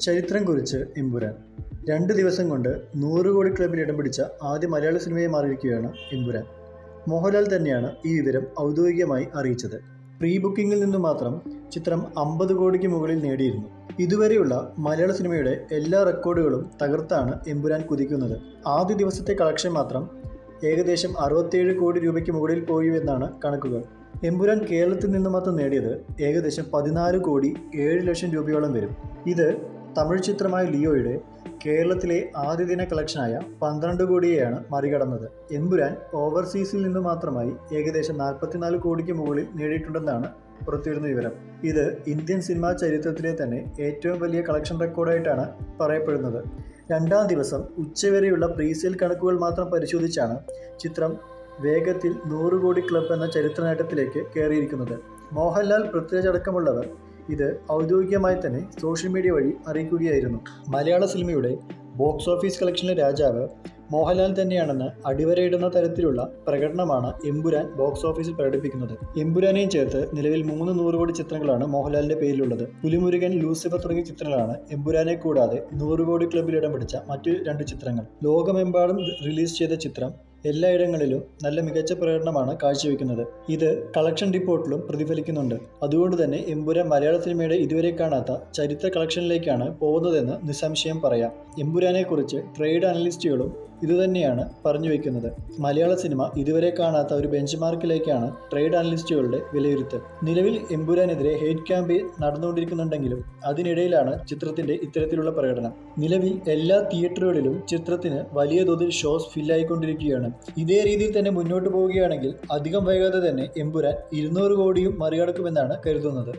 ചരിത്രം കുറിച്ച് എമ്പുരാൻ 2 ദിവസം കൊണ്ട് 100 കോടി ക്ലബിൽ ഇടം പിടിച്ച ആദ്യ മലയാള സിനിമയായി മാറിയിരിക്കുകയാണ് എമ്പുരാൻ. മോഹൻലാൽ തന്നെയാണ് ഈ വിവരം ഔദ്യോഗികമായി അറിയിച്ചത്. പ്രീ ബുക്കിംഗിൽ നിന്നു മാത്രം ചിത്രം 50 കോടിക്ക് മുകളിൽ നേടിയിരുന്നു. ഇതുവരെയുള്ള മലയാള സിനിമയുടെ എല്ലാ റെക്കോർഡുകളും തകർത്താണ് എമ്പുരാൻ കുതിക്കുന്നത്. ആദ്യ ദിവസത്തെ കളക്ഷൻ മാത്രം ഏകദേശം 67 കോടി രൂപയ്ക്ക് മുകളിൽ പോയി എന്നാണ് കണക്കുകൾ. എമ്പുരാൻ കേരളത്തിൽ നിന്ന് മാത്രം നേടിയത് ഏകദേശം 14 കോടി 7 ലക്ഷം രൂപയോളം വരും. ഇത് തമിഴ് ചിത്രമായ ലിയോയുടെ കേരളത്തിലെ ആദ്യ ദിന കളക്ഷനായ 12 കോടിയെയാണ് മറികടന്നത്. എമ്പുരാൻ ഓവർസീസിൽ നിന്ന് മാത്രമായി ഏകദേശം 44 കോടിക്ക് മുകളിൽ നേടിയിട്ടുണ്ടെന്നാണ് പുറത്തുവരുന്ന വിവരം. ഇത് ഇന്ത്യൻ സിനിമാ ചരിത്രത്തിലെ തന്നെ ഏറ്റവും വലിയ കളക്ഷൻ റെക്കോർഡായിട്ടാണ് പറയപ്പെടുന്നത്. 2-ാം ദിവസം ഉച്ചവരെയുള്ള പ്രീസെയിൽ കണക്കുകൾ മാത്രം പരിശോധിച്ചാണ് ചിത്രം വേഗത്തിൽ 100 കോടി ക്ലബ് എന്ന ചരിത്ര നേട്ടത്തിലേക്ക് കയറിയിരിക്കുന്നത്. മോഹൻലാൽ, പൃഥ്വിരാജ് അടക്കമുള്ളവർ ഇത് ഔദ്യോഗികമായി തന്നെ സോഷ്യൽ മീഡിയ വഴി അറിയിക്കുകയായിരുന്നു. മലയാള സിനിമയുടെ ബോക്സ് ഓഫീസ് കളക്ഷനിലെ രാജാവ് മോഹൻലാൽ തന്നെയാണെന്ന് അടിവരയിടുന്ന തരത്തിലുള്ള പ്രകടനമാണ് എമ്പുരാൻ ബോക്സ് ഓഫീസിൽ പ്രകടിപ്പിക്കുന്നത്. എമ്പുരാനെയും ചേർത്ത് നിലവിൽ 3 100 കോടി ചിത്രങ്ങളാണ് മോഹൻലാലിന്റെ പേരിലുള്ളത്. പുലിമുരുകൻ, ലൂസിഫർ തുടങ്ങിയ ചിത്രങ്ങളാണ് എമ്പുരാനെ കൂടാതെ 100 കോടി ക്ലബിൽ ഇടം പിടിച്ച മറ്റു 2 ചിത്രങ്ങൾ. ലോകമെമ്പാടും റിലീസ് ചെയ്ത ചിത്രം എല്ലായിടങ്ങളിലും നല്ല മികച്ച പ്രകടനമാണ് കാഴ്ചവെക്കുന്നത്. ഇത് കളക്ഷൻ റിപ്പോർട്ടിലും പ്രതിഫലിക്കുന്നുണ്ട്. അതുകൊണ്ട് തന്നെ എമ്പുരാൻ മലയാള സിനിമയുടെ ഇതുവരെ കാണാത്ത ചരിത്ര കളക്ഷനിലേക്കാണ് പോകുന്നതെന്ന് നിസ്സംശയം പറയാം. എമ്പുരാനെക്കുറിച്ച് ട്രേഡ് അനലിസ്റ്റുകളും ഇതുതന്നെയാണ് പറഞ്ഞു വയ്ക്കുന്നത്. മലയാള സിനിമ ഇതുവരെ കാണാത്ത ഒരു ബെഞ്ച് മാർക്കിലേക്കാണ് ട്രേഡ് അനലിസ്റ്റുകളുടെ വിലയിരുത്തൽ. നിലവിൽ എമ്പുരാനെതിരെ ഹെയ്റ്റ് ക്യാമ്പയിൻ നടന്നുകൊണ്ടിരിക്കുന്നുണ്ടെങ്കിലും അതിനിടയിലാണ് ചിത്രത്തിന്റെ ഇത്തരത്തിലുള്ള പ്രകടനം. നിലവിൽ എല്ലാ തിയേറ്ററുകളിലും ചിത്രത്തിന് വലിയ തോതിൽ ഷോസ് ഫില്ലായിക്കൊണ്ടിരിക്കുകയാണ്. ഇതേ രീതിയിൽ തന്നെ മുന്നോട്ട് പോവുകയാണെങ്കിൽ അധികം വൈകാതെ തന്നെ എമ്പുരാൻ 200 കോടിയും മറികടക്കുമെന്നാണ് കരുതുന്നത്.